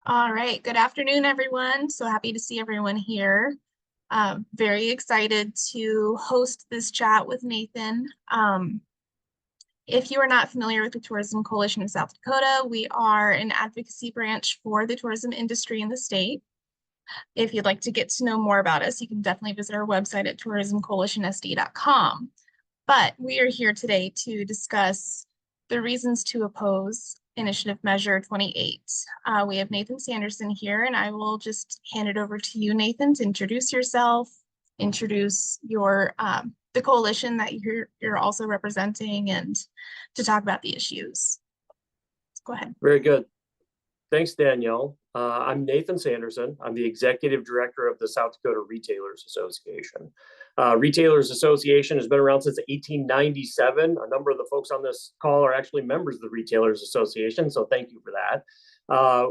All right, good afternoon, everyone. So happy to see everyone here. Very excited to host this chat with Nathan. If you are not familiar with the Tourism Coalition of South Dakota, we are an advocacy branch for the tourism industry in the state. If you'd like to get to know more about us, you can definitely visit our website at tourismcoalitionsd.com. But we are here today to discuss the reasons to oppose Initiative Measure 28. We have Nathan Sanderson here, and I will just hand it over to you, Nathan, to introduce yourself, introduce your the coalition that you're also representing, and to talk about the issues. Go ahead. Very good. Thanks, Danielle. I'm Nathan Sanderson. I'm the Executive Director of the South Dakota Retailers Association. Retailers Association has been around since 1897. A number of the folks on this call are actually members of the Retailers Association, so thank you for that.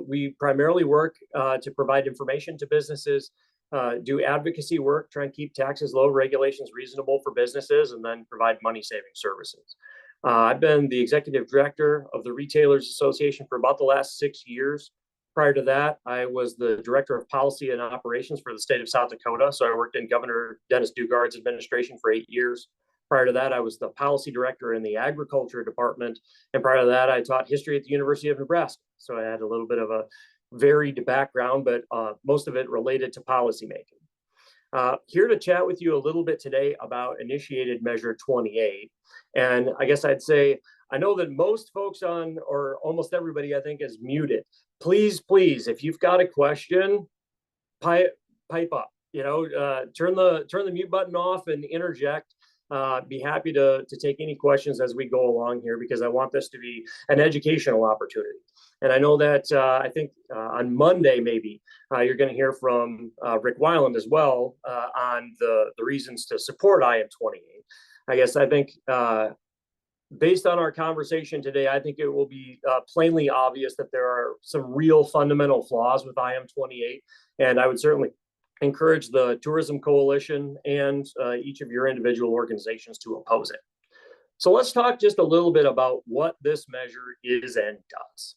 We primarily work to provide information to businesses, do advocacy work, try and keep taxes low, regulations reasonable for businesses, and then provide money-saving services. I've been the executive director of the Retailers Association for about the last 6 years. Prior to that, I was the director of policy and operations for the state of South Dakota. So I worked in Governor Dennis Dugard's administration for 8 years. Prior to that, I was the policy director in the agriculture department. And prior to that, I taught history at the University of Nebraska. So I had a little bit of a varied background, but most of it related to policymaking. Here to chat with you a little bit today about Initiated Measure 28. And I guess I'd say, I know that most folks on, or almost everybody, I think, is muted. Please, if you've got a question, pipe up, turn the mute button off and interject. Be happy to take any questions as we go along here, because I want this to be an educational opportunity. And I know that I think on Monday, maybe, you're going to hear from Rick Weiland as well on the reasons to support IM 28. I think based on our conversation today, I think it will be plainly obvious that there are some real fundamental flaws with IM 28. And I would certainly encourage the Tourism Coalition and each of your individual organizations to oppose it. So let's talk just a little bit about what this measure is and does.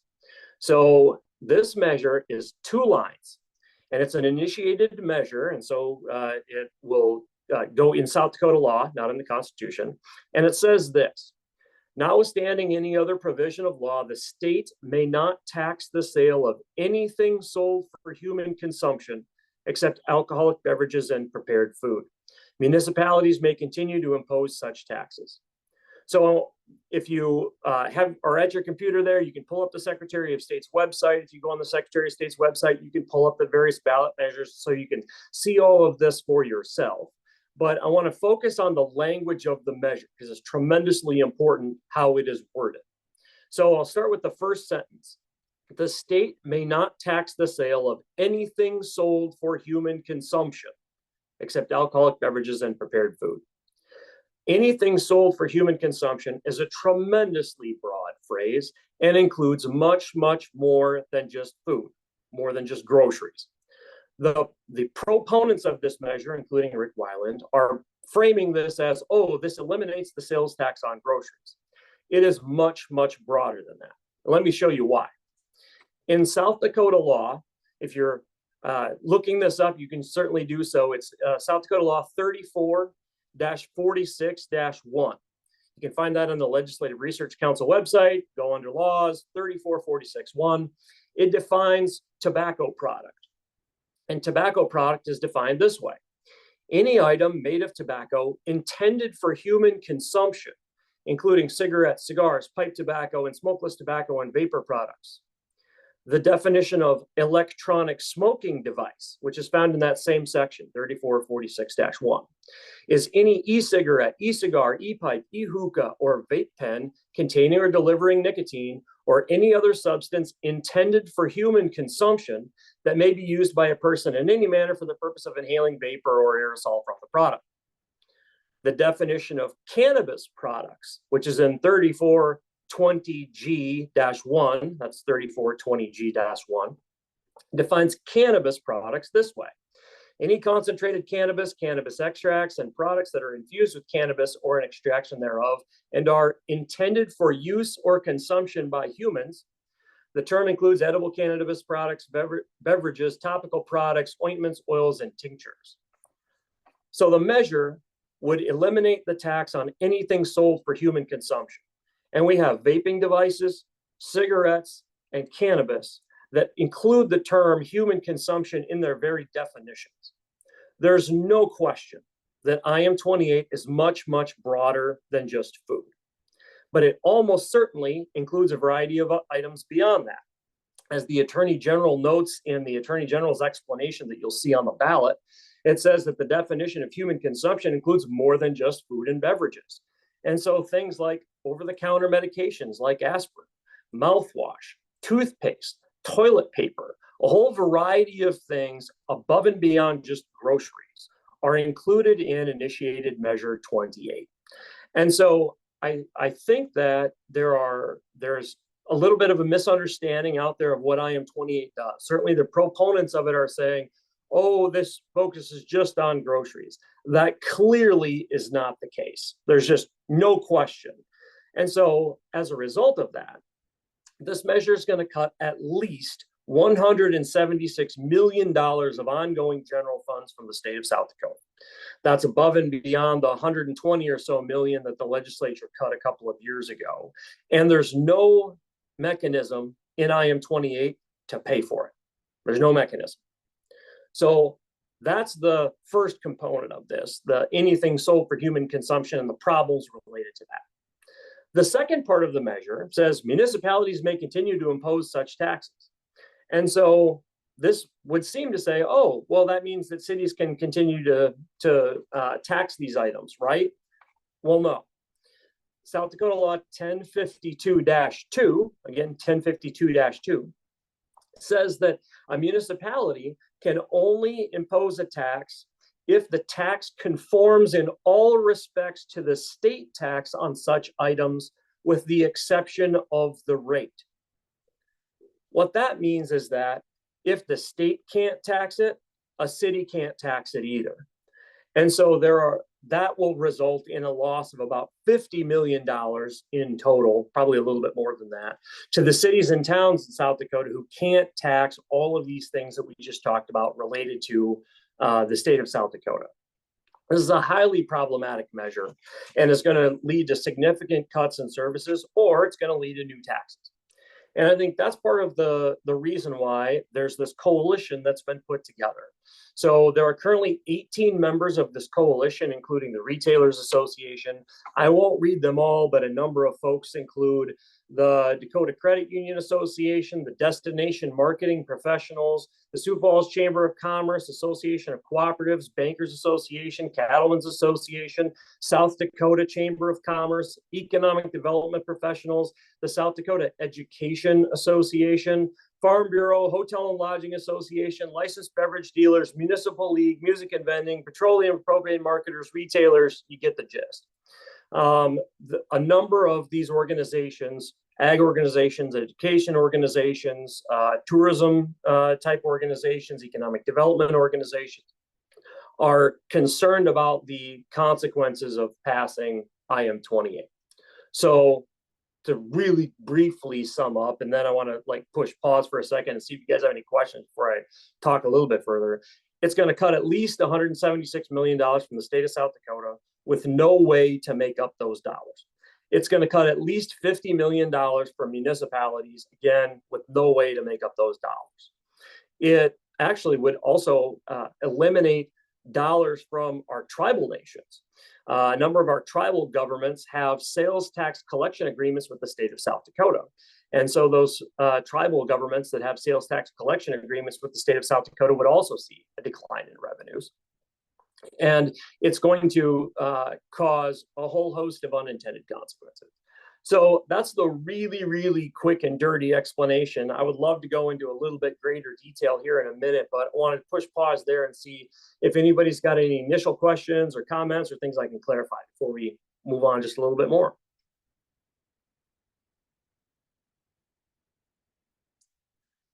So this measure is 2 lines, and it's an initiated measure. And so it will go in South Dakota law, not in the Constitution. And it says this: notwithstanding any other provision of law, the state may not tax the sale of anything sold for human consumption except alcoholic beverages and prepared food. Municipalities may continue to impose such taxes. So if you are at your computer there, you can pull up the Secretary of State's website. If you go on the Secretary of State's website, you can pull up the various ballot measures so you can see all of this for yourself. But I want to focus on the language of the measure, because it's tremendously important how it is worded. So I'll start with the first sentence. The state may not tax the sale of anything sold for human consumption except alcoholic beverages and prepared food. Anything sold for human consumption is a tremendously broad phrase and includes much, much more than just food, more than just groceries. The proponents of this measure, including Rick Weiland, are framing this as, oh, this eliminates the sales tax on groceries. It is much, much broader than that. Let me show you why. In South Dakota law, if you're looking this up, you can certainly do so. It's South Dakota law 34-46-1. You can find that on the Legislative Research Council website. Go under laws 34-46-1. It defines tobacco product. And tobacco product is defined this way: any item made of tobacco intended for human consumption, including cigarettes, cigars, pipe tobacco, and smokeless tobacco and vapor products. The definition of electronic smoking device, which is found in that same section, 34-46-1, is any e-cigarette, e-cigar, e-pipe, e-hookah, or vape pen containing or delivering nicotine or any other substance intended for human consumption that may be used by a person in any manner for the purpose of inhaling vapor or aerosol from the product. The definition of cannabis products, which is in 3420G-1, that's 3420G-1, defines cannabis products this way: any concentrated cannabis, cannabis extracts, and products that are infused with cannabis or an extraction thereof and are intended for use or consumption by humans. The term includes edible cannabis products, beverages, topical products, ointments, oils, and tinctures. So the measure would eliminate the tax on anything sold for human consumption. And we have vaping devices, cigarettes, and cannabis that include the term human consumption in their very definitions. There's no question that IM 28 is much, much broader than just food. But it almost certainly includes a variety of items beyond that. As the Attorney General notes in the Attorney General's explanation that you'll see on the ballot, it says that the definition of human consumption includes more than just food and beverages. And so things like over-the-counter medications like aspirin, mouthwash, toothpaste, toilet paper, a whole variety of things above and beyond just groceries are included in Initiated Measure 28. And so I think that there's a little bit of a misunderstanding out there of what IM 28 does. Certainly the proponents of it are saying, oh, this focuses just on groceries. That clearly is not the case. There's just no question. And so as a result of that, this measure is going to cut at least $176 million of ongoing general funds from the state of South Dakota. That's above and beyond the 120 or so million that the legislature cut a couple of years ago. And there's no mechanism in IM 28 to pay for it. There's no mechanism. So that's the first component of this, the anything sold for human consumption and the problems related to that. The second part of the measure says municipalities may continue to impose such taxes. And so this would seem to say, oh, well, that means that cities can continue to tax these items, right? Well, no. South Dakota Law 1052-2, again, 1052-2, says that a municipality can only impose a tax if the tax conforms in all respects to the state tax on such items, with the exception of the rate. What that means is that if the state can't tax it, a city can't tax it either. And so that will result in a loss of about $50 million in total, probably a little bit more than that, to the cities and towns in South Dakota who can't tax all of these things that we just talked about related to the state of South Dakota. This is a highly problematic measure and is going to lead to significant cuts in services, or it's going to lead to new taxes. And I think that's part of the reason why there's this coalition that's been put together. So there are currently 18 members of this coalition, including the Retailers Association. I won't read them all, but a number of folks include the Dakota Credit Union Association, the Destination Marketing Professionals, the Sioux Falls Chamber of Commerce, Association of Cooperatives, Bankers Association, Cattlemen's Association, South Dakota Chamber of Commerce, Economic Development Professionals, the South Dakota Education Association, Farm Bureau, Hotel and Lodging Association, Licensed Beverage Dealers, Municipal League, Music and Vending, Petroleum Propane Marketers, Retailers, you get the gist. A number of these organizations, ag organizations, education organizations, tourism type organizations, economic development organizations, are concerned about the consequences of passing IM 28. So to really briefly sum up, and then I want to push pause for a second and see if you guys have any questions before I talk a little bit further. It's going to cut at least $176 million from the state of South Dakota with no way to make up those dollars. It's going to cut at least $50 million from municipalities, again, with no way to make up those dollars. It actually would also eliminate dollars from our tribal nations. A number of our tribal governments have sales tax collection agreements with the state of South Dakota. And so those tribal governments that have sales tax collection agreements with the state of South Dakota would also see a decline in revenues. And it's going to cause a whole host of unintended consequences. So that's the really, really quick and dirty explanation. I would love to go into a little bit greater detail here in a minute, but I wanted to push pause there and see if anybody's got any initial questions or comments or things I can clarify before we move on just a little bit more.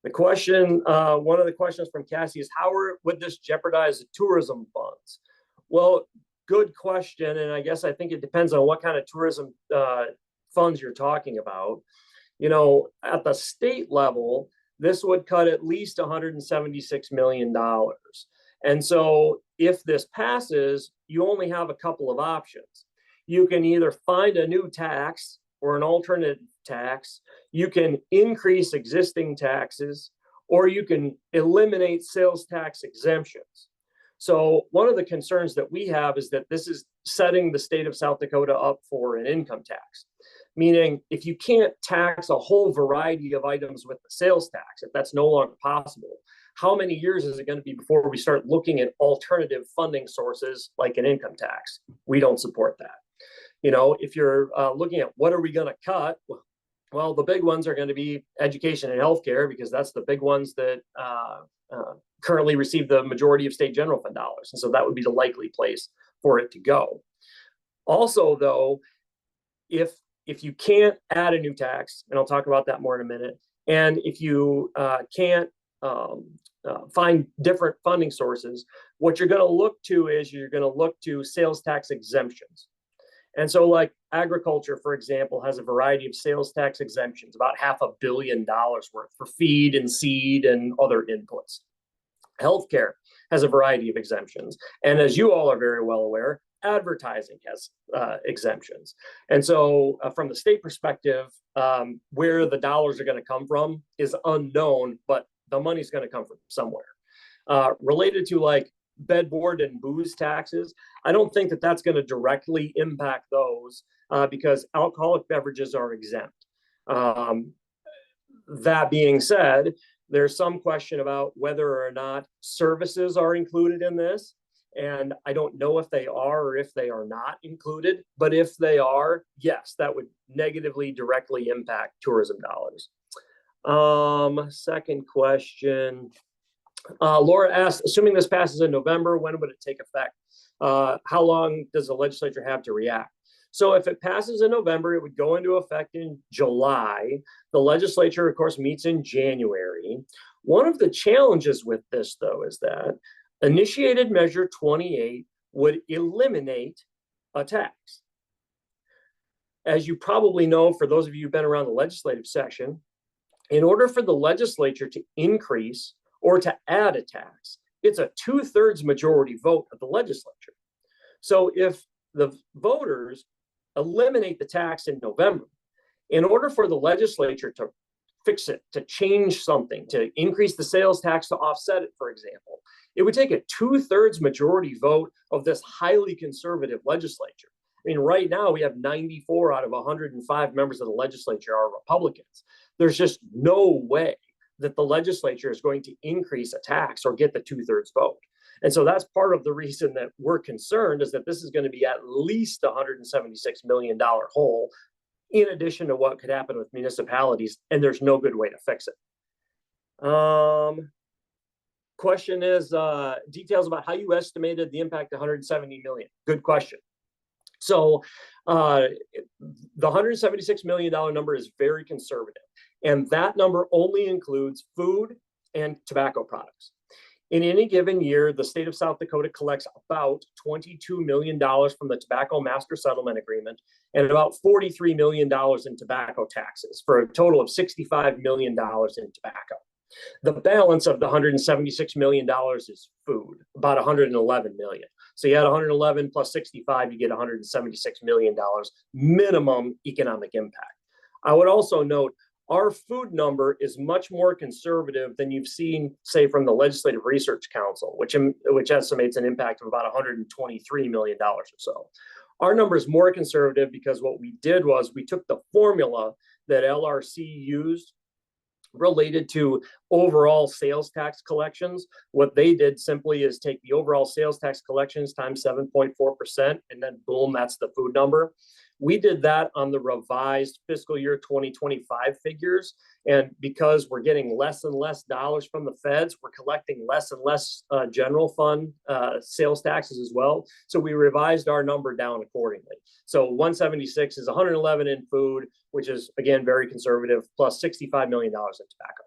The question, one of the questions from Cassie is, how would this jeopardize the tourism funds? Well, good question. And I think it depends on what kind of tourism funds you're talking about. At the state level, this would cut at least $176 million. And so if this passes, you only have a couple of options. You can either find a new tax or an alternative tax, you can increase existing taxes, or you can eliminate sales tax exemptions. So one of the concerns that we have is that this is setting the state of South Dakota up for an income tax, meaning if you can't tax a whole variety of items with the sales tax, if that's no longer possible, how many years is it going to be before we start looking at alternative funding sources like an income tax? We don't support that. If you're looking at what are we going to cut, well, the big ones are going to be education and healthcare, because that's the big ones that currently receive the majority of state general fund dollars. And so that would be the likely place for it to go. Also, though, if you can't add a new tax, and I'll talk about that more in a minute, and if you can't find different funding sources, what you're going to look to is you're going to look to sales tax exemptions. And so like agriculture, for example, has a variety of sales tax exemptions, about $500 million worth for feed and seed and other inputs. Healthcare has a variety of exemptions. And as you all are very well aware, advertising has exemptions. And so from the state perspective, where the dollars are going to come from is unknown, but the money's going to come from somewhere. Related to like bed, board, and booze taxes, I don't think that that's going to directly impact those because alcoholic beverages are exempt. That being said, there's some question about whether or not services are included in this. And I don't know if they are or if they are not included. But if they are, yes, that would negatively directly impact tourism dollars. Second question. Laura asked, assuming this passes in November, when would it take effect? How long does the legislature have to react? So if it passes in November, it would go into effect in July. The legislature, of course, meets in January. One of the challenges with this, though, is that initiated Measure 28 would eliminate a tax. As you probably know, for those of you who've been around the legislative session, in order for the legislature to increase or to add a tax, it's a 2/3 majority vote of the legislature. So if the voters eliminate the tax in November, in order for the legislature to fix it, to change something, to increase the sales tax to offset it, for example, it would take a 2/3 majority vote of this highly conservative legislature. I mean, right now we have 94 out of 105 members of the legislature are Republicans. There's just no way that the legislature is going to increase a tax or get the 2/3 vote. And so that's part of the reason that we're concerned, is that this is going to be at least $176 million hole, in addition to what could happen with municipalities, and there's no good way to fix it. Question is details about how you estimated the impact of $170 million. Good question. So the $176 million number is very conservative, and that number only includes food and tobacco products. In any given year, the state of South Dakota collects about $22 million from the Tobacco Master Settlement Agreement and about $43 million in tobacco taxes, for a total of $65 million in tobacco. The balance of the $176 million is food, about $111 million. So you add 111 plus 65, you get $176 million minimum economic impact. I would also note our food number is much more conservative than you've seen, say, from the Legislative Research Council, which estimates an impact of about $123 million or so. Our number is more conservative because what we did was we took the formula that LRC used related to overall sales tax collections. What they did simply is take the overall sales tax collections times 7.4%, and then boom, that's the food number. We did that on the revised fiscal year 2025 figures. And because we're getting less and less dollars from the feds, we're collecting less and less general fund sales taxes as well. So we revised our number down accordingly. So 176 is 111 in food, which is, again, very conservative, plus $65 million in tobacco.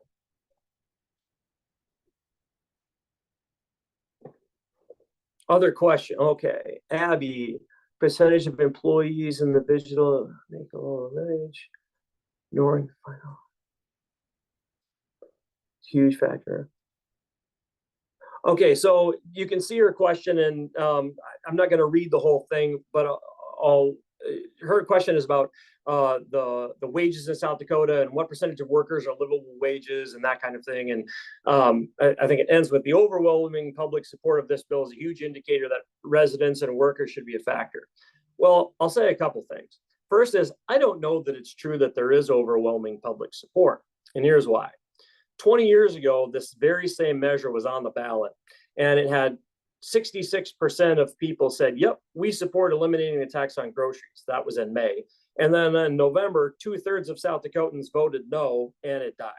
Other question. Okay. Abby, percentage of employees in the digital make a little wage. ignoring the final huge factor. Okay, so you can see her question, and I'm not going to read the whole thing, but her question is about the wages in South Dakota and what percentage of workers are livable wages and that kind of thing. And I think it ends with the overwhelming public support of this bill is a huge indicator that residents and workers should be a factor. Well, I'll say a couple things. First is, I don't know that it's true that there is overwhelming public support, and here's why. 20 years ago, this very same measure was on the ballot, and it had 66% of people said, yep, we support eliminating the tax on groceries. That was in May. And then in November, 2/3 of South Dakotans voted no, and it died.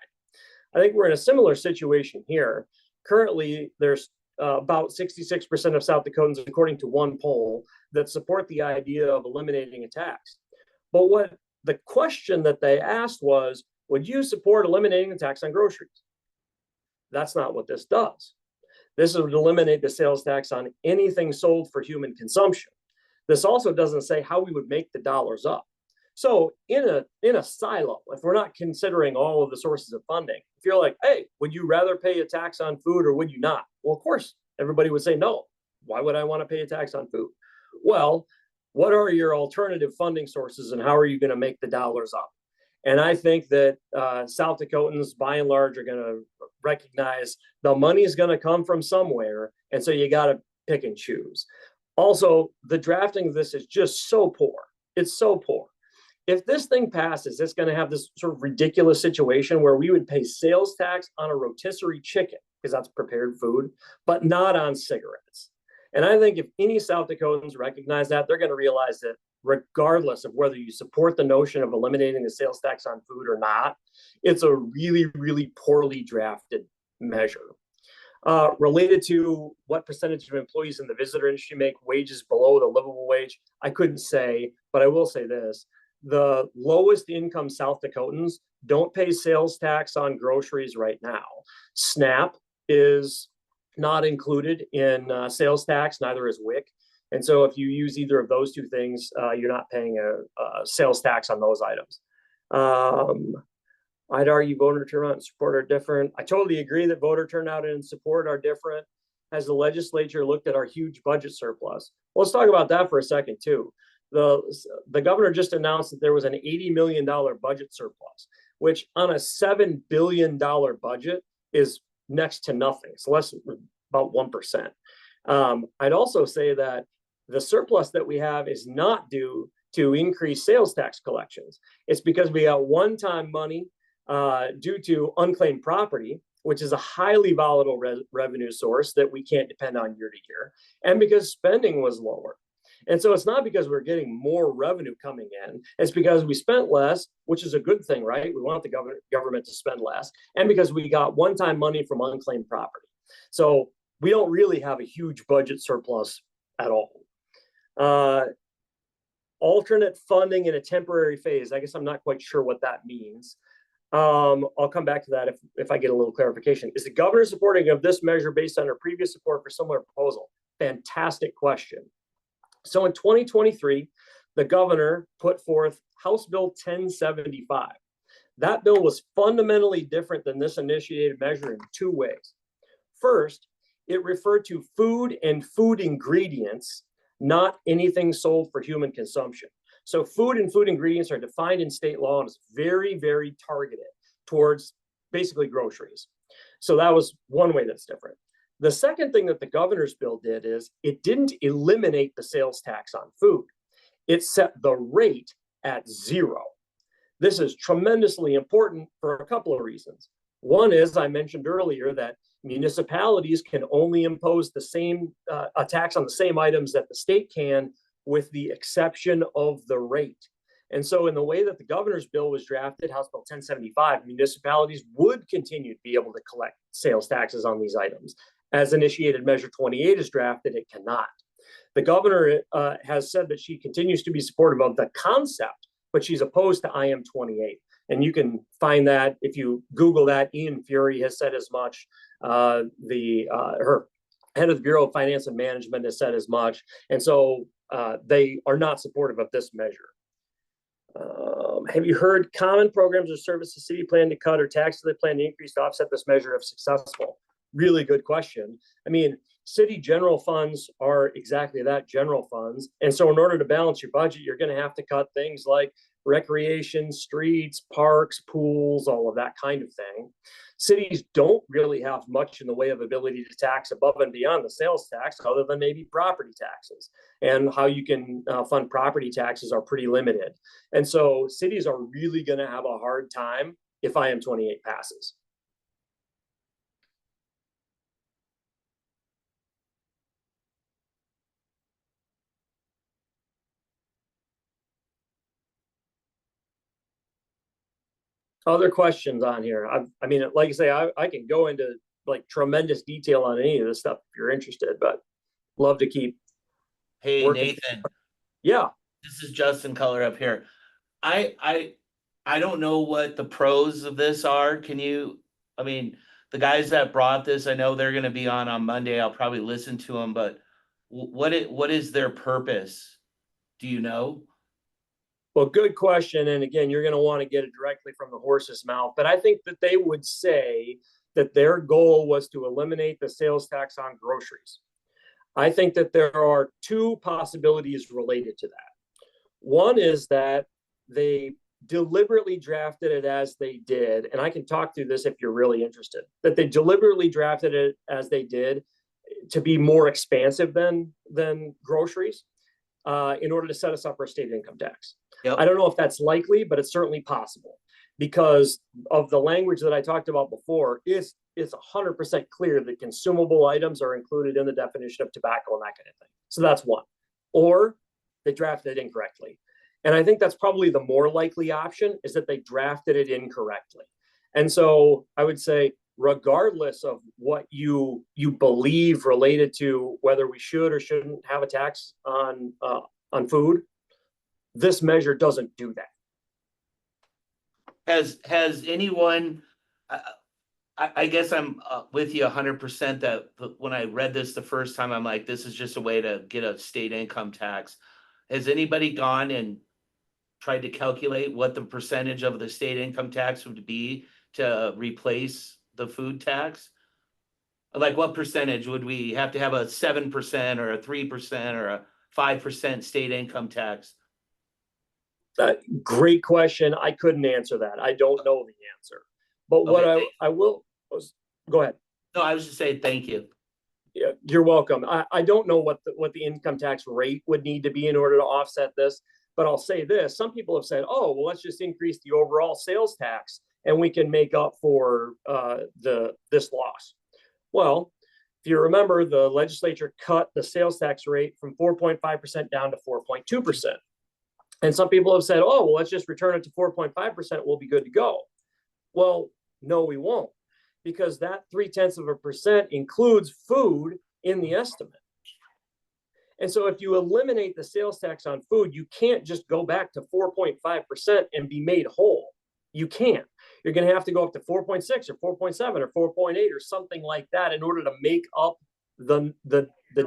I think we're in a similar situation here. Currently, there's about 66% of South Dakotans, according to one poll, that support the idea of eliminating a tax. But what the question that they asked was, would you support eliminating the tax on groceries? That's not what this does. This would eliminate the sales tax on anything sold for human consumption. This also doesn't say how we would make the dollars up. So in a silo, if we're not considering all of the sources of funding, if you're like, hey, would you rather pay a tax on food or would you not? Well, of course, everybody would say no. Why would I want to pay a tax on food? Well, what are your alternative funding sources and how are you going to make the dollars up? And I think that South Dakotans, by and large, are going to recognize the money is going to come from somewhere. And so you got to pick and choose. Also, the drafting of this is just so poor. It's so poor. If this thing passes, it's going to have this sort of ridiculous situation where we would pay sales tax on a rotisserie chicken, because that's prepared food, but not on cigarettes. And I think if any South Dakotans recognize that, they're going to realize that regardless of whether you support the notion of eliminating the sales tax on food or not, it's a really, really poorly drafted measure. Related to what percentage of employees in the visitor industry make wages below the livable wage, I couldn't say, but I will say this. The lowest income South Dakotans don't pay sales tax on groceries right now. SNAP is not included in sales tax, neither is WIC. And so if you use either of those two things, you're not paying a sales tax on those items. I'd argue voter turnout and support are different. I totally agree that voter turnout and support are different. Has the legislature looked at our huge budget surplus? Well, let's talk about that for a second too. The governor just announced that there was an $80 million budget surplus, which on a $7 billion budget is next to nothing. It's less, about 1%. I'd also say that the surplus that we have is not due to increased sales tax collections. It's because we got one-time money due to unclaimed property, which is a highly volatile revenue source that we can't depend on year to year, and because spending was lower. And so it's not because we're getting more revenue coming in. It's because we spent less, which is a good thing, right? We want the government to spend less, and because we got one-time money from unclaimed property. So we don't really have a huge budget surplus at all. Alternate funding in a temporary phase. I guess I'm not quite sure what that means. I'll come back to that if I get a little clarification. Is the governor supporting of this measure based on her previous support for similar proposal? Fantastic question. So in 2023, the governor put forth House Bill 1075. That bill was fundamentally different than this initiated measure in two ways. First, it referred to food and food ingredients, not anything sold for human consumption. So food and food ingredients are defined in state law and is very, very targeted towards basically groceries. So that was one way that's different. The second thing that the governor's bill did is it didn't eliminate the sales tax on food. It set the rate at 0. This is tremendously important for a couple of reasons. One is, I mentioned earlier, that municipalities can only impose the same a tax on the same items that the state can, with the exception of the rate. And so in the way that the governor's bill was drafted, House Bill 1075, municipalities would continue to be able to collect sales taxes on these items. As initiated measure 28 is drafted, it cannot. The governor has said that she continues to be supportive of the concept, but she's opposed to IM 28. And you can find that if you Google that. Ian Fury has said as much. Her head of the Bureau of Finance and Management has said as much. And so they are not supportive of this measure. Have you heard common programs or services city plan to cut or taxes they plan to increase to offset this measure if successful? Really good question. I mean, city general funds are exactly that, general funds. And so in order to balance your budget, you're going to have to cut things like recreation, streets, parks, pools, all of that kind of thing. Cities don't really have much in the way of ability to tax above and beyond the sales tax, other than maybe property taxes. And how you can fund property taxes are pretty limited. And so cities are really going to have a hard time if IM 28 passes. Other questions on here? I mean, like I say, I can go into like tremendous detail on any of this stuff if you're interested, but love to keep. Hey, working. Nathan, Yeah. this is Justin Color up here. I don't know what the pros of this are. Can you, I mean, the guys that brought this, I know they're going to be on Monday. I'll probably listen to them, but what is their purpose? Do you know? Well, good question. And again, you're going to want to get it directly from the horse's mouth. But I think that they would say that their goal was to eliminate the sales tax on groceries. I think that there are two possibilities related to that. One is that they deliberately drafted it as they did, and I can talk through this if you're really interested, that they deliberately drafted it as they did to be more expansive than groceries in order to set us up for a state income tax. Yep. I don't know if that's likely, but it's certainly possible because of the language that I talked about before. It's 100% clear that consumable items are included in the definition of tobacco and that kind of thing. So that's one. Or they drafted it incorrectly. And I think that's probably the more likely option, is that they drafted it incorrectly. And so I would say, regardless of what you believe related to whether we should or shouldn't have a tax on food, this measure doesn't do that. Has anyone? I guess I'm with you 100% that when I read this the first time, I'm like, this is just a way to get a state income tax. Has anybody gone and tried to calculate what the percentage of the state income tax would be to replace the food tax? Like, what percentage would we have to have, a 7% or a 3% or a 5% state income tax? Great question. I couldn't answer that. I don't know the answer. But okay, what I will go ahead. No, I was just saying thank you. Yeah, you're welcome. I don't know what the income tax rate would need to be in order to offset this, but I'll say this. Some people have said, oh, well, let's just increase the overall sales tax and we can make up for this loss. Well, if you remember, the legislature cut the sales tax rate from 4.5% down to 4.2%. And some people have said, oh, well, let's just return it to 4.5%. We'll be good to go. Well, no, we won't, because that 0.3% includes food in the estimate. And so if you eliminate the sales tax on food, you can't just go back to 4.5% and be made whole. You can't. You're going to have to go up to 4.6 or 4.7 or 4.8 or something like that in order to make up the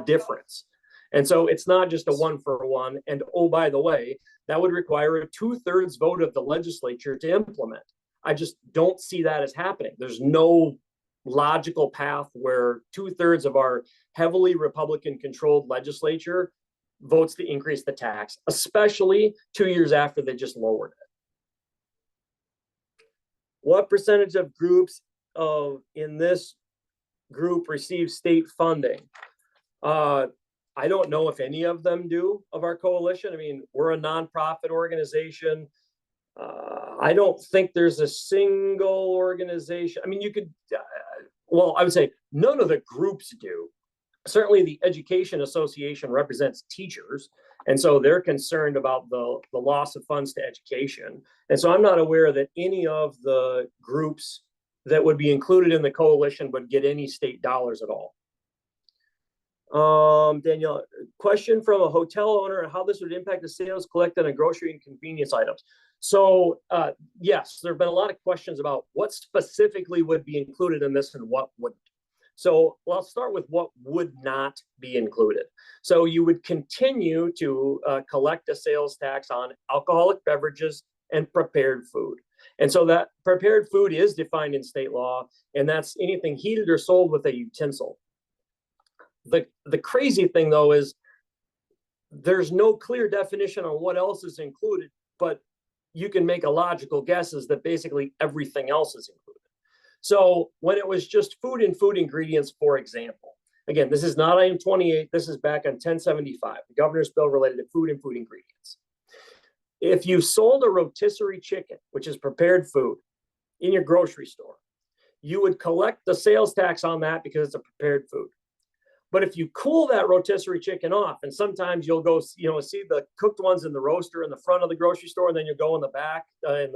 difference. And so it's not just a 1-for-1. And oh, by the way, that would require a 2/3 vote of the legislature to implement. I just don't see that as happening. There's no logical path where 2/3 of our heavily Republican controlled legislature votes to increase the tax, especially 2 years after they just lowered it. What percentage of groups in this group receive state funding? I don't know if any of them do, of our coalition. I mean, we're a nonprofit organization. I don't think there's a single organization. I mean, you could, well, I would say none of the groups do. Certainly the Education Association represents teachers, and so they're concerned about the loss of funds to education. And so I'm not aware that any of the groups that would be included in the coalition would get any state dollars at all. Danielle, question from a hotel owner, how this would impact the sales collected on grocery and convenience items. So yes, there have been a lot of questions about what specifically would be included in this and what wouldn't. So I'll start with what would not be included. So you would continue to collect a sales tax on alcoholic beverages and prepared food. And so that prepared food is defined in state law, and that's anything heated or sold with a utensil. The crazy thing, though, is there's no clear definition on what else is included, but you can make a logical guesses that basically everything else is included. So when it was just food and food ingredients, for example, again, this is not IM 28, this is back on 1075, the governor's bill related to food and food ingredients. If you sold a rotisserie chicken, which is prepared food, in your grocery store, you would collect the sales tax on that because it's a prepared food. But if you cool that rotisserie chicken off, and sometimes you'll go, see the cooked ones in the roaster in the front of the grocery store, and then you go in the back in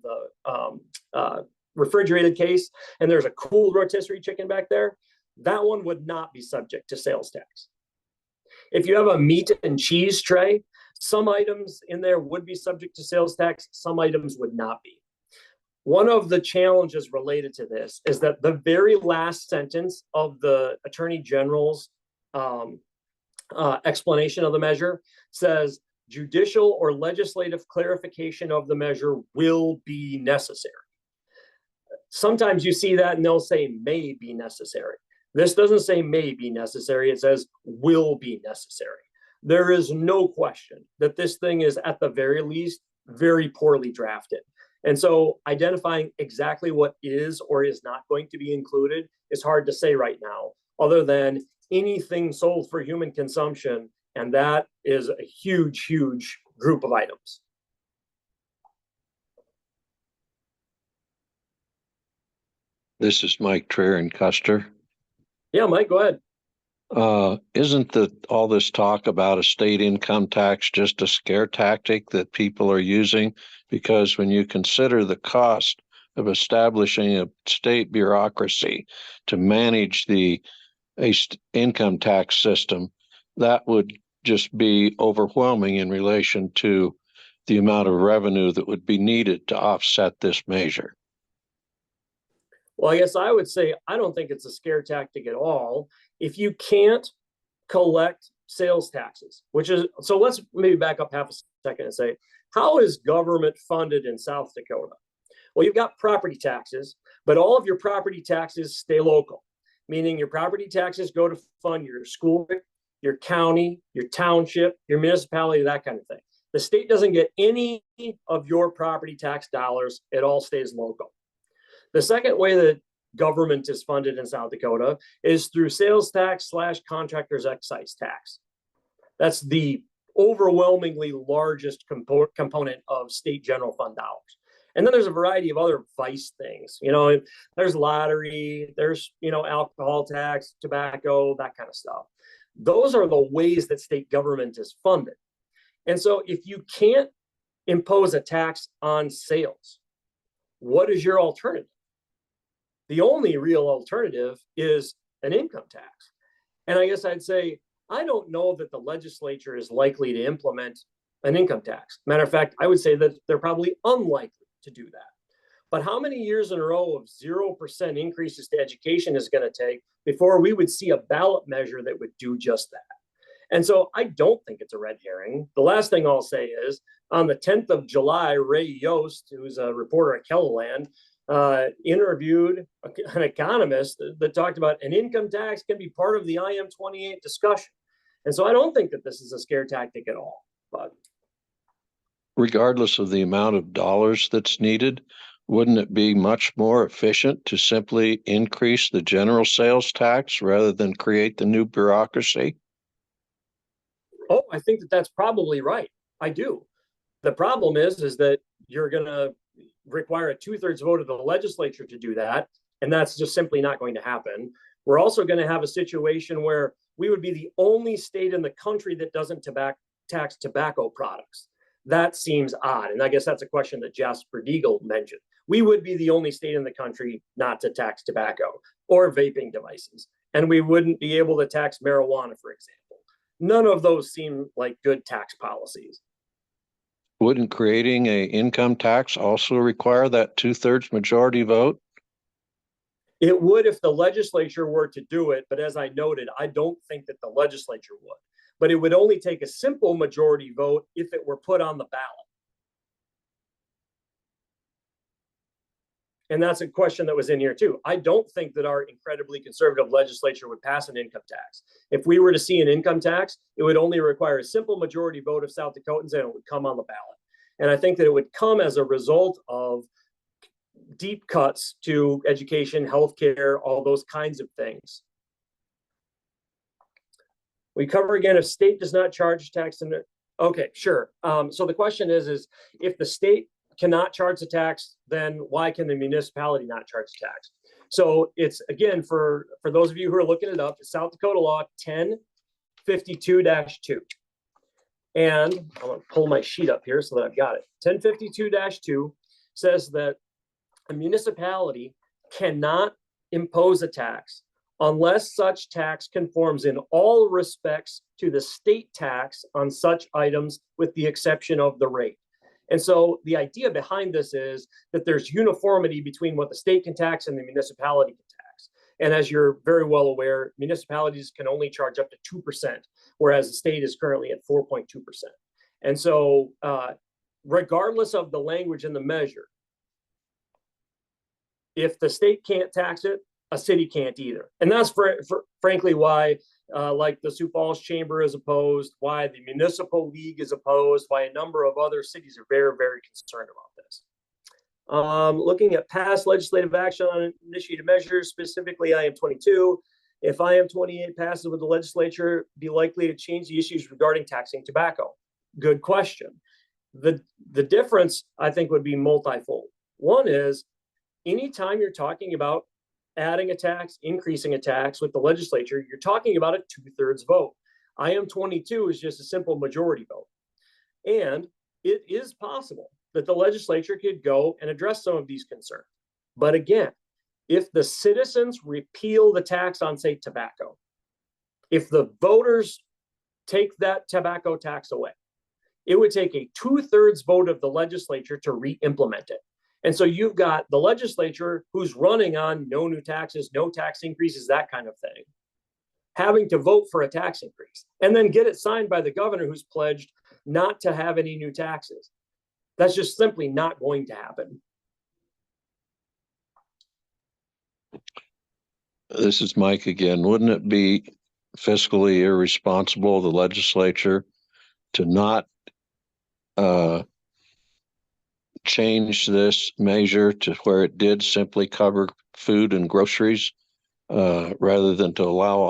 the refrigerated case, and there's a cool rotisserie chicken back there, that one would not be subject to sales tax. If you have a meat and cheese tray, some items in there would be subject to sales tax, some items would not be. One of the challenges related to this is that the very last sentence of the Attorney General's explanation of the measure says, judicial or legislative clarification of the measure will be necessary. Sometimes you see that and they'll say may be necessary. This doesn't say may be necessary, it says will be necessary. There is no question that this thing is, at the very least, very poorly drafted. And so identifying exactly what is or is not going to be included is hard to say right now, other than anything sold for human consumption, and that is a huge, huge group of items. This is Mike Trier in Custer. Yeah, Mike, go ahead. Isn't all this talk about a state income tax just a scare tactic that people are using? Because when you consider the cost of establishing a state bureaucracy to manage the income tax system, that would just be overwhelming in relation to the amount of revenue that would be needed to offset this measure. Well, I guess I would say I don't think it's a scare tactic at all. If you can't collect sales taxes, so let's maybe back up half a second and say, how is government funded in South Dakota? Well, you've got property taxes, but all of your property taxes stay local, meaning your property taxes go to fund your school, your county, your township, your municipality, that kind of thing. The state doesn't get any of your property tax dollars. It all stays local. The second way that government is funded in South Dakota is through sales tax / contractors excise tax. That's the overwhelmingly largest component of state general fund dollars. And then there's a variety of other vice things. There's lottery, there's, alcohol tax, tobacco, that kind of stuff. Those are the ways that state government is funded. And so if you can't impose a tax on sales, what is your alternative? The only real alternative is an income tax. And I guess I'd say, I don't know that the legislature is likely to implement an income tax. Matter of fact, I would say that they're probably unlikely to do that. But how many years in a row of 0% increases to education is going to take before we would see a ballot measure that would do just that? And so I don't think it's a red herring. The last thing I'll say is, on the 10th of July, Ray Yost, who's a reporter at Kelloland, interviewed an economist that talked about an income tax can be part of the IM 28 discussion. And so I don't think that this is a scare tactic at all. But regardless of the amount of dollars that's needed, wouldn't it be much more efficient to simply increase the general sales tax rather than create the new bureaucracy? Oh, I think that that's probably right. I do. The problem is that you're going to require a 2/3 vote of the legislature to do that, and that's just simply not going to happen. We're also going to have a situation where we would be the only state in the country that doesn't tax tobacco products. That seems odd, and I guess that's a question that Jasper Deagle mentioned. We would be the only state in the country not to tax tobacco or vaping devices, and we wouldn't be able to tax marijuana, for example. None of those seem like good tax policies. Wouldn't creating an income tax also require that 2/3 majority vote? It would if the legislature were to do it, but as I noted, I don't think that the legislature would. But it would only take a simple majority vote if it were put on the ballot. And that's a question that was in here too. I don't think that our incredibly conservative legislature would pass an income tax. If we were to see an income tax, it would only require a simple majority vote of South Dakotans and it would come on the ballot. And I think that it would come as a result of deep cuts to education, healthcare, all those kinds of things. We cover again, if state does not charge tax, and okay, sure. So the question is if the state cannot charge the tax, then why can the municipality not charge the tax? So it's, again, for those of you who are looking it up, it's South Dakota Law 1052-2. And I'm going to pull my sheet up here so that I've got it. 1052-2 says that a municipality cannot impose a tax unless such tax conforms in all respects to the state tax on such items with the exception of the rate. And so the idea behind this is that there's uniformity between what the state can tax and the municipality can tax. And as you're very well aware, municipalities can only charge up to 2%, whereas the state is currently at 4.2%. And so regardless of the language in the measure, if the state can't tax it, a city can't either. And that's frankly why like the Sioux Falls Chamber is opposed, why the Municipal League is opposed, why a number of other cities are very, very concerned about this. Looking at past legislative action on initiated measures, specifically IM 22. If IM 28 passes, would the legislature be likely to change the issues regarding taxing tobacco? Good question. The difference, I think, would be multifold. One is, anytime you're talking about adding a tax, increasing a tax with the legislature, you're talking about a 2/3 vote. IM 22 is just a simple majority vote. And it is possible that the legislature could go and address some of these concerns. But again, if the citizens repeal the tax on, say, tobacco, if the voters take that tobacco tax away, it would take a 2/3 vote of the legislature to re-implement it. And so you've got the legislature who's running on no new taxes, no tax increases, that kind of thing, having to vote for a tax increase and then get it signed by the governor who's pledged not to have any new taxes. That's just simply not going to happen. This is Mike again. Wouldn't it be fiscally irresponsible of the legislature to not change this measure to where it did simply cover food and groceries, rather than to allow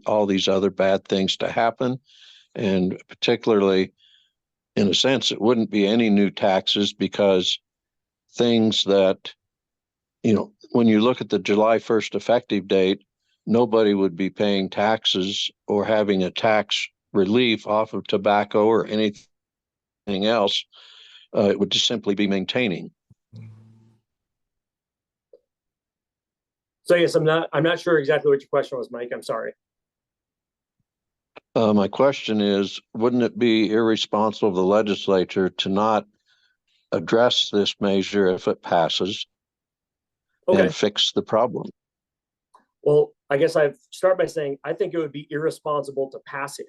all these other bad things to happen? And particularly, in a sense, it wouldn't be any new taxes, because things that, when you look at the July 1st effective date, nobody would be paying taxes or having a tax relief off of tobacco or anything else. It would just simply be maintaining. So yes, I'm not sure exactly what your question was, Mike. I'm sorry. My question is, wouldn't it be irresponsible of the legislature to not address this measure if it passes and fix the problem? Well, I guess I'd start by saying I think it would be irresponsible to pass it.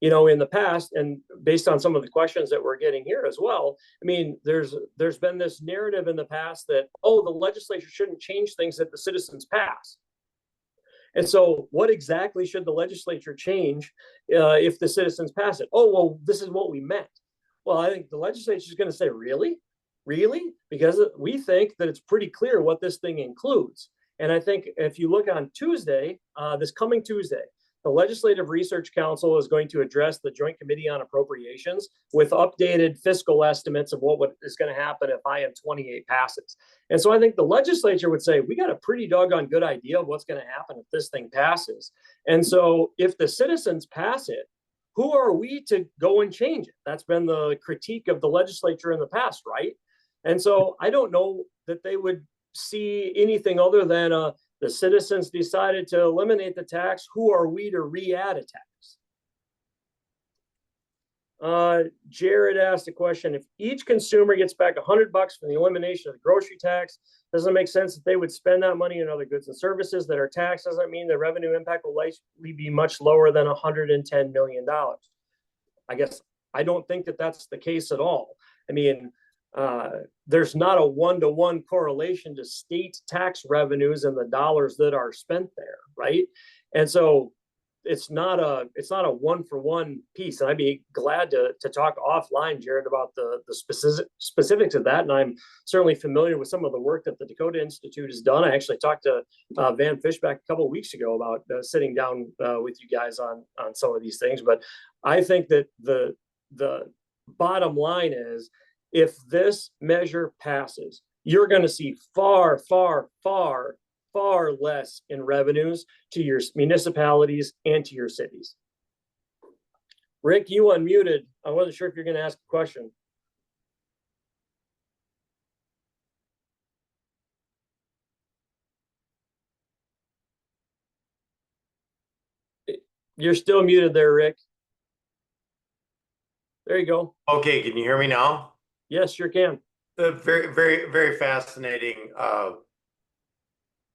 In the past, and based on some of the questions that we're getting here as well, I mean, there's been this narrative in the past that, oh, the legislature shouldn't change things that the citizens pass. And so what exactly should the legislature change if the citizens pass it? Oh, well, this is what we meant. Well, I think the legislature is going to say, really? Really? Because we think that it's pretty clear what this thing includes. And I think if you look on Tuesday, this coming Tuesday, the Legislative Research Council is going to address the Joint Committee on Appropriations with updated fiscal estimates of what is going to happen if IM 28 passes. And so I think the legislature would say, we got a pretty doggone good idea of what's going to happen if this thing passes. And so if the citizens pass it, who are we to go and change it? That's been the critique of the legislature in the past, right? And so I don't know that they would see anything other than the citizens decided to eliminate the tax. Who are we to re-add a tax? Jared asked a question. If each consumer gets back $100 from the elimination of the grocery tax, doesn't it make sense that they would spend that money on other goods and services that are taxed? Doesn't mean the revenue impact will likely be much lower than $110 million. I guess I don't think that that's the case at all. I mean, there's not a one-to-one correlation to state tax revenues and the dollars that are spent there, right? And so it's not a one-for-one piece. And I'd be glad to talk offline, Jared, about the specifics of that. And I'm certainly familiar with some of the work that the Dakota Institute has done. I actually talked to Van Fishback a couple of weeks ago about sitting down with you guys on some of these things. But I think that the bottom line is, if this measure passes, you're going to see far, far, far, far less in revenues to your municipalities and to your cities. Rick, you unmuted. I wasn't sure if you're going to ask a question. You're still muted there, Rick. There you go. Okay, can you hear me now? Yes, sure can. Very, very, very fascinating.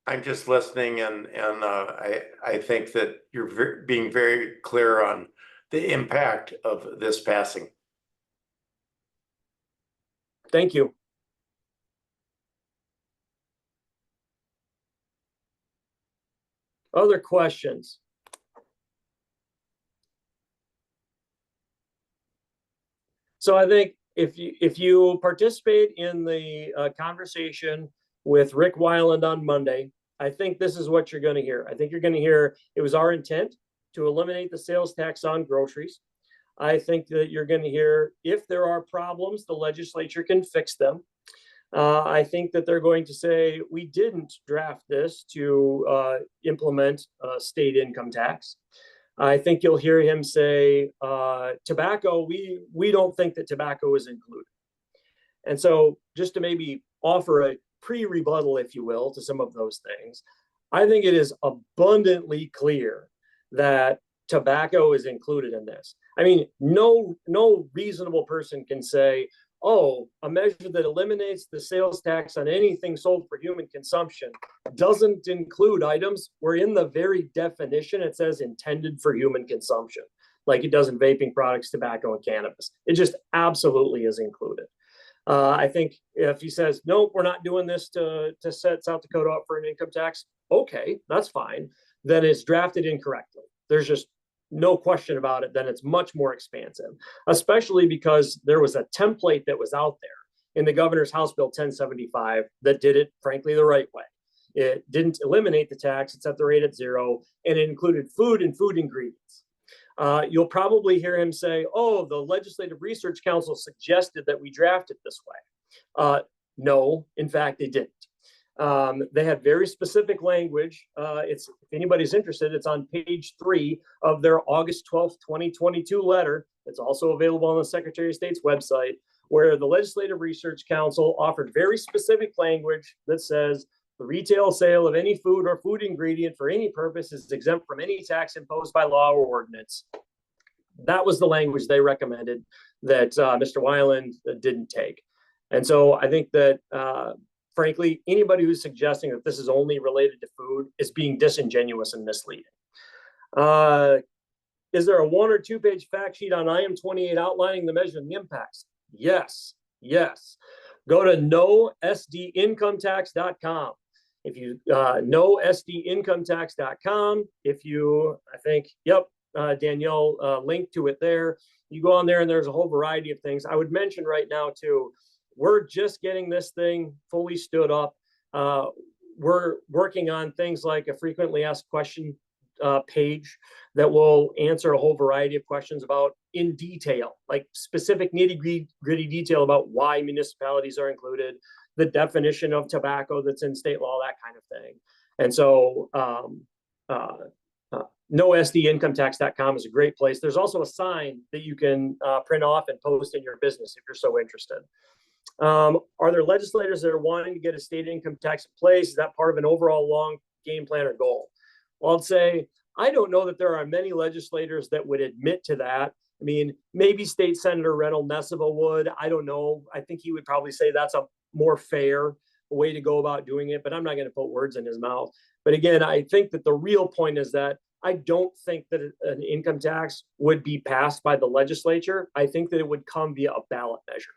I'm just listening, and I think that you're being very clear on the impact of this passing. Thank you. Other questions? So I think if you participate in the conversation with Rick Weiland on Monday, I think this is what you're going to hear. I think you're going to hear it was our intent to eliminate the sales tax on groceries. I think that you're going to hear if there are problems, the legislature can fix them. I think that they're going to say we didn't draft this to implement state income tax. I think you'll hear him say tobacco, we don't think that tobacco is included. And so just to maybe offer a pre-rebuttal, if you will, to some of those things, I think it is abundantly clear that tobacco is included in this. I mean, no reasonable person can say, oh, a measure that eliminates the sales tax on anything sold for human consumption doesn't include items where in the very definition it says intended for human consumption, like it does in vaping products, tobacco, and cannabis. It just absolutely is included. I think if he says, no, we're not doing this to set South Dakota up for an income tax, okay, that's fine. Then it's drafted incorrectly. There's just no question about it. Then it's much more expansive, especially because there was a template that was out there in the governor's House Bill 1075 that did it, frankly, the right way. It didn't eliminate the tax, it set the rate at 0, and it included food and food ingredients. You'll probably hear him say, oh, the Legislative Research Council suggested that we draft it this way. No, in fact, they didn't. They had very specific language. If anybody's interested, it's on page 3 of their August 12th, 2022 letter. It's also available on the Secretary of State's website, where the Legislative Research Council offered very specific language that says the retail sale of any food or food ingredient for any purpose is exempt from any tax imposed by law or ordinance. That was the language they recommended that Mr. Weiland didn't take. And so I think that frankly, anybody who's suggesting that this is only related to food is being disingenuous and misleading. Is there a 1 or 2 page fact sheet on IM 28 outlining the measure and the impacts? Yes, yes. Go to nosdincometax.com. If you nosdincometax.com, if you, I think, yep, Danielle linked to it there. You go on there and there's a whole variety of things. I would mention right now too, we're just getting this thing fully stood up. We're working on things like a frequently asked question page that will answer a whole variety of questions about in detail, like specific nitty-gritty detail about why municipalities are included, the definition of tobacco that's in state law, that kind of thing. And so nosdincometax.com is a great place. There's also a sign that you can print off and post in your business if you're so interested. Are there legislators that are wanting to get a state income tax in place? Is that part of an overall long game plan or goal? Well, I'd say I don't know that there are many legislators that would admit to that I mean, maybe State Senator Reynold Nessiva would. I don't know. I think he would probably say that's a more fair way to go about doing it, but I'm not going to put words in his mouth. But again, I think that the real point is that I don't think that an income tax would be passed by the legislature. I think that it would come via a ballot measure.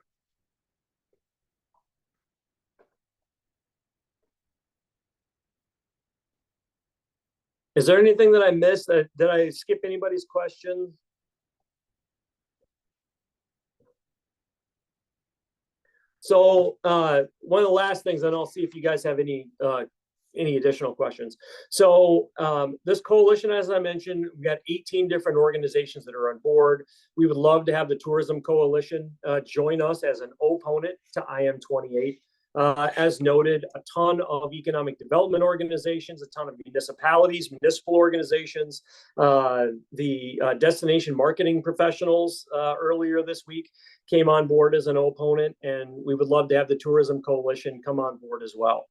Is there anything that I missed? Did I skip anybody's question? So one of the last things, and I'll see if you guys have any additional questions. So this coalition, as I mentioned, we got 18 different organizations that are on board. We would love to have the Tourism Coalition join us as an opponent to IM 28. As noted, a ton of economic development organizations, a ton of municipalities, municipal organizations, the destination marketing professionals earlier this week came on board as an opponent, and we would love to have the Tourism Coalition come on board as well.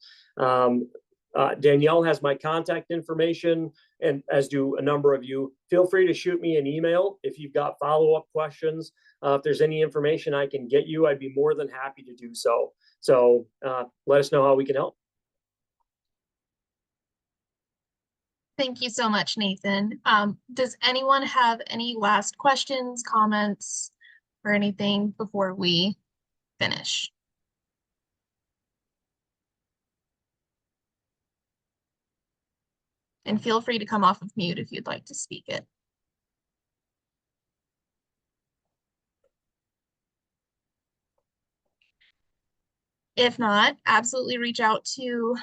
Danielle has my contact information, and as do a number of you. Feel free to shoot me an email if you've got follow-up questions. If there's any information I can get you, I'd be more than happy to do so. So let us know how we can help. Thank you so much, Nathan. Does anyone have any last questions, comments, or anything before we finish? And feel free to come off of mute if you'd like to speak it. If not, absolutely reach out to,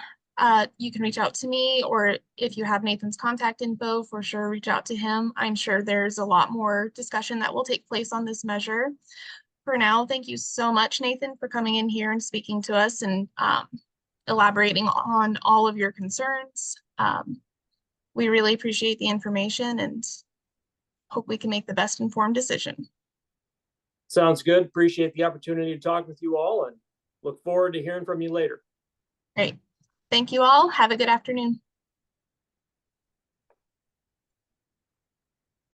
you can reach out to me, or if you have Nathan's contact info, for sure, reach out to him. I'm sure there's a lot more discussion that will take place on this measure. For now, thank you so much, Nathan, for coming in here and speaking to us and elaborating on all of your concerns. We really appreciate the information and hope we can make the best informed decision. Sounds good. Appreciate the opportunity to talk with you all and look forward to hearing from you later. Great. Thank you all. Have a good afternoon.